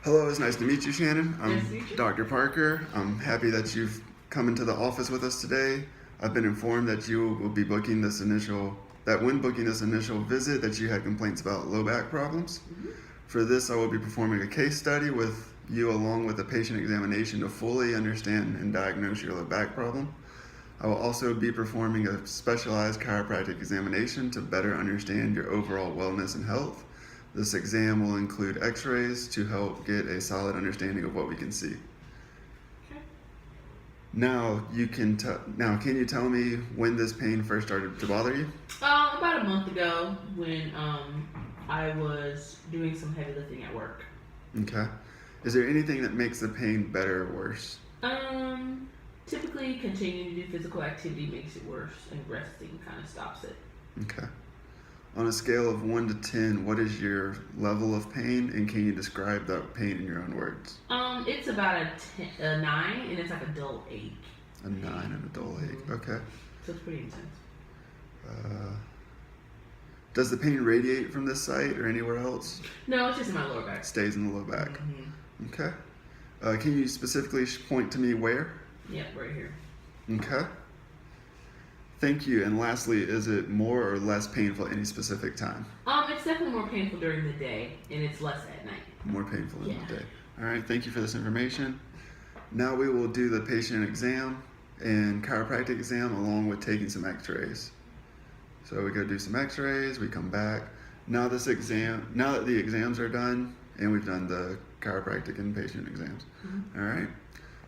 Hello, it's nice to meet you, Shannon. Nice to I'm meet you. Dr. Parker. I'm happy that you've come into the office with us today. I've been informed that you will be booking when booking this initial visit, that you had complaints about low back problems. For this, I will be performing a case study with you along with a patient examination to fully understand and diagnose your low back problem. I will also be performing a specialized chiropractic examination to better understand your overall wellness and health. This exam will include x-rays to help get a solid understanding of what we can see. Okay. Now, can you tell me when this pain first started to bother you? About a month ago when I was doing some heavy lifting at work. Okay. Is there anything that makes the pain better or worse? Typically continuing to do physical activity makes it worse, and resting kind of stops it. Okay. On a scale of 1 to 10, what is your level of pain, and can you describe that pain in your own words? It's about a 9, and it's like a dull ache. A 9 and a dull ache. Okay. So it's pretty intense. Does the pain radiate from this site or anywhere else? No, it's just in my lower back. Stays in the low back. Mm-hmm. Okay. Can you specifically point to me where? Yep, right here. Okay. Thank you. And lastly, is it more or less painful at any specific time? It's definitely more painful during the day, and it's less at night. More painful in Yeah. the day. All right. Thank you for this information. Now we will do the patient exam and chiropractic exam along with taking some x-rays. So we go do some x-rays, we come back. Now that the exams are done and we've done the chiropractic and patient exams. Mm-hmm. All right.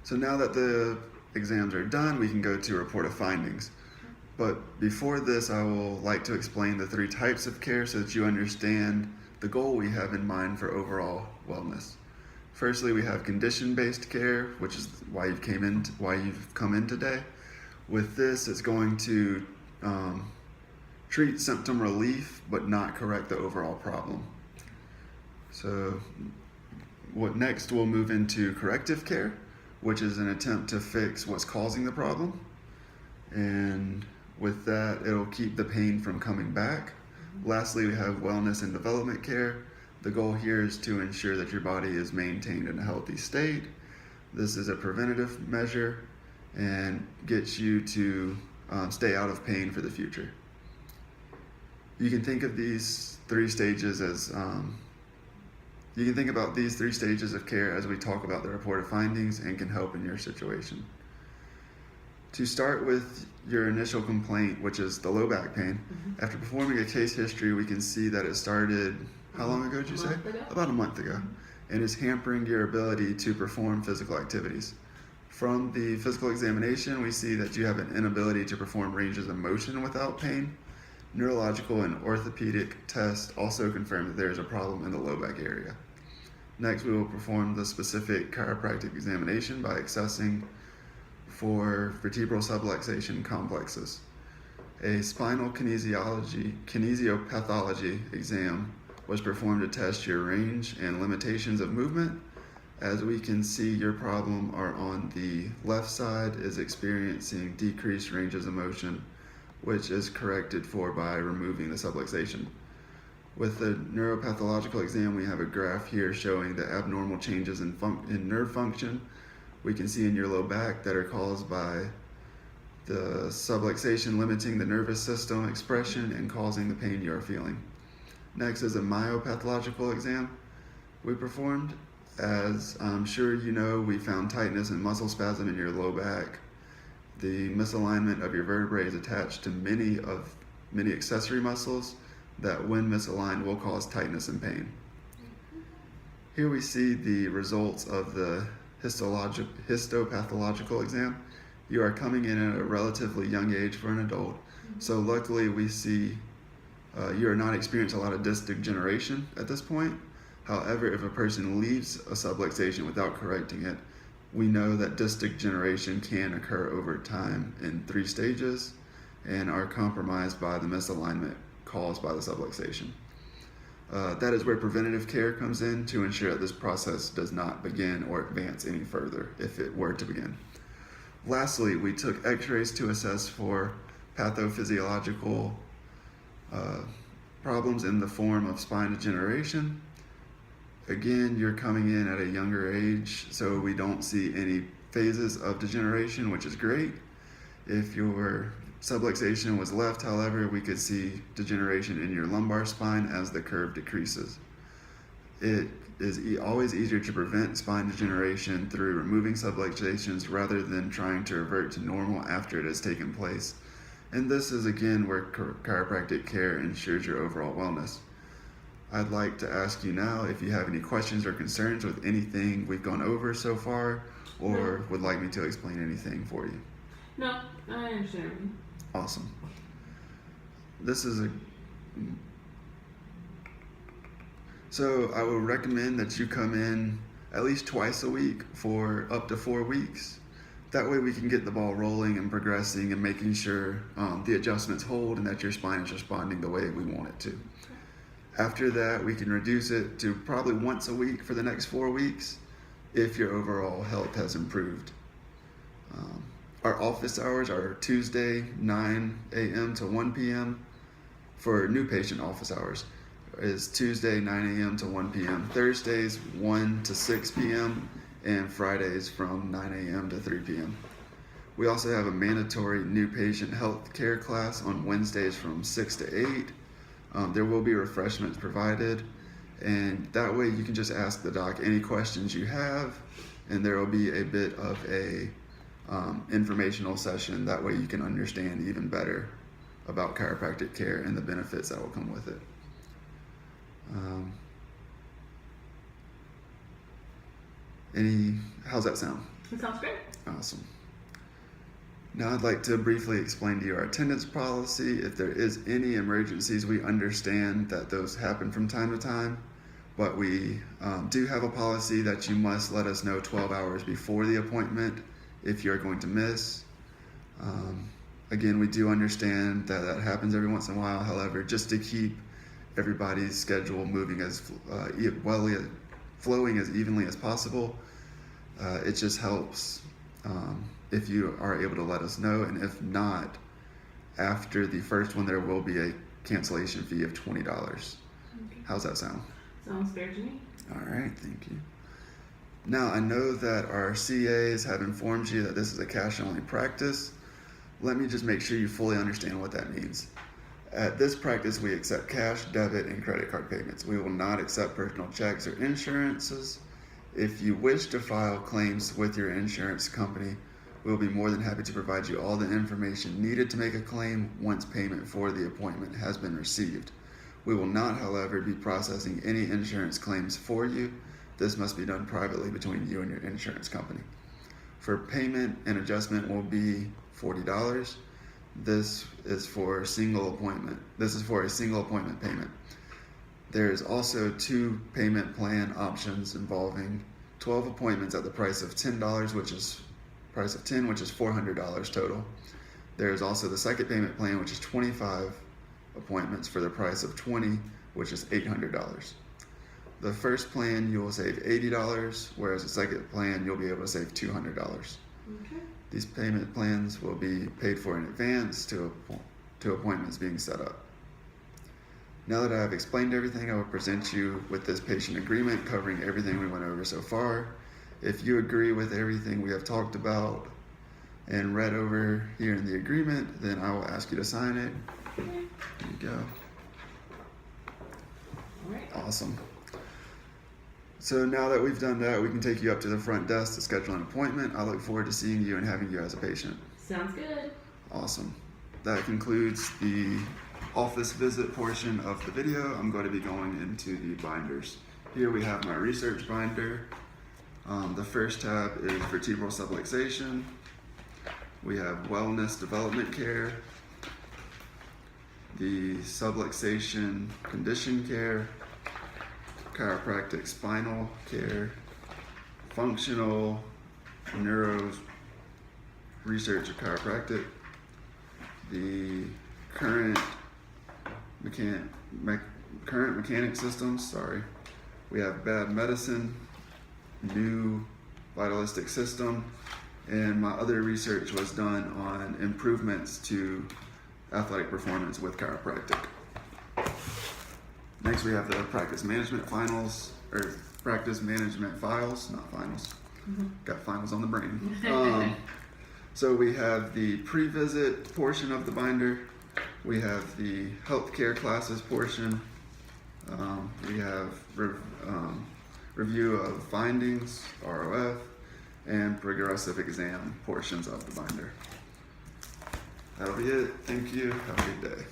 So now that the exams are done, we can go to report of findings. But before this, I will like to explain the 3 types of care so that you understand the goal we have in mind for overall wellness. Firstly, we have condition-based care, which is why you've come in today. With this, it's going to treat symptom relief, but not correct the overall problem. So, next we'll move into corrective care, which is an attempt to fix what's causing the problem. And with that, it'll keep the pain from coming back. Lastly, we have wellness and development care. The goal here is to ensure that your body is maintained in a healthy state. This is a preventative measure and gets you to stay out of pain for the future. You can think of these 3 stages as you can think about these 3 stages of care as we talk about the report of findings and can help in your situation. To start with your initial complaint, which is the low back pain, after performing a case history, we can see that it started, how long ago did you say? About a month ago, and is hampering your ability to perform physical activities. From the physical examination, we see that you have an inability to perform ranges of motion without pain. Neurological and orthopedic tests also confirm that there is a problem in the low back area. Next, we will perform the specific chiropractic examination by assessing for vertebral subluxation complexes. A spinal kinesiopathology exam was performed to test your range and limitations of movement. As we can see, your problem are on the left side is experiencing decreased ranges of motion, which is corrected for by removing the subluxation. With the neuropathological exam, we have a graph here showing the abnormal changes in nerve function we can see in your low back that are caused by the subluxation limiting the nervous system expression and causing the pain you are feeling. Next is a myopathological exam we performed. As I'm sure you know, we found tightness and muscle spasm in your low back. The misalignment of your vertebrae is attached to many accessory muscles that when misaligned will cause tightness and pain. Here we see the results of the histopathological exam. You are coming in at a relatively young age for an adult, so luckily we see you are not experiencing a lot of disc degeneration at this point. However, if a person leaves a subluxation without correcting it, we know that disc degeneration can occur over time in 3 stages and are compromised by the misalignment caused by the subluxation. That is where preventative care comes in to ensure that this process does not begin or advance any further if it were to begin. Lastly, we took x-rays to assess for pathophysiological problems in the form of spine degeneration. Again, you're coming in at a younger age, so we don't see any phases of degeneration, which is great. If your subluxation was left, however, we could see degeneration in your lumbar spine as the curve decreases. It is always easier to prevent spine degeneration through removing subluxations rather than trying to revert to normal after it has taken place. And this is again where chiropractic care ensures your overall wellness. I'd like to ask you now if you have any questions or concerns with anything we've gone over so far, or would like me to explain anything for you. No, I understand. Awesome. This is So I would recommend that you come in at least twice a week for up to 4 weeks. That way we can get the ball rolling and progressing and making sure the adjustments hold and that your spine is responding the way we want it to. After that, we can reduce it to probably once a week for the next 4 weeks if your overall health has improved. Our office hours are Tuesday, 9 a.m. to 1 p.m. For new patient office hours is Tuesday, 9 a.m. to 1 p.m. Thursdays, 1 to 6 p.m. and Fridays from 9 a.m. to 3 p.m. We also have a mandatory new patient health care class on Wednesdays from 6 to 8. There will be refreshments provided, and that way you can just ask the doc any questions you have, and there will be a bit of a informational session. That way you can understand even better about chiropractic care and the benefits that will come with it. How's that sound? It sounds great. Awesome. Now I'd like to briefly explain to you our attendance policy. If there is any emergencies, we understand that those happen from time to time, but we do have a policy that you must let us know 12 hours before the appointment if you're going to miss. Again, we do understand that that happens every once in a while. However, just to keep everybody's schedule moving as flowing as evenly as possible, it just helps if you are able to let us know, and if not, after the first one there will be a cancellation fee of $20. Okay. How's that sound? Sounds fair to me. All right, thank you. Now I know that our CAs have informed you that this is a cash only practice. Let me just make sure you fully understand what that means. At this practice, we accept cash, debit, and credit card payments. We will not accept personal checks or insurances. If you wish to file claims with your insurance company, we'll be more than happy to provide you all the information needed to make a claim once payment for the appointment has been received. We will not, however, be processing any insurance claims for you. This must be done privately between you and your insurance company. For payment, an adjustment will be $40. This is for a single appointment payment. There is also 2 payment plan options involving 12 appointments at the price of $10, which is $400 total. There is also the second payment plan, which is 25 appointments for the price of $20, which is $800. The first plan you will save $80, whereas the second plan you'll be able to save $200. Okay. These payment plans will be paid for in advance to appointments being set up. Now that I have explained everything, I will present you with this patient agreement covering everything we went over so far. If you agree with everything we have talked about and read over here in the agreement, then I will ask you to sign it. Okay. There you go. All right. Awesome. So now that we've done that, we can take you up to the front desk to schedule an appointment. I look forward to seeing you and having you as a patient. Sounds good. Awesome. That concludes the office visit portion of the video. I'm going to be going into the binders. Here we have my research binder. The first tab is vertebral subluxation. We have wellness development care, the subluxation condition care, chiropractic spinal care, functional neuro research of chiropractic, the current mechanic systems, we have bad medicine, new vitalistic system, and my other research was done on improvements to athletic performance with chiropractic. Next we have the practice management finals, or practice management files, not finals. Got finals on the brain. So we have the pre-visit portion of the binder. We have the healthcare classes portion. We have review of findings, ROF, and progressive exam portions of the binder. That'll be it. Thank you. Have a good day.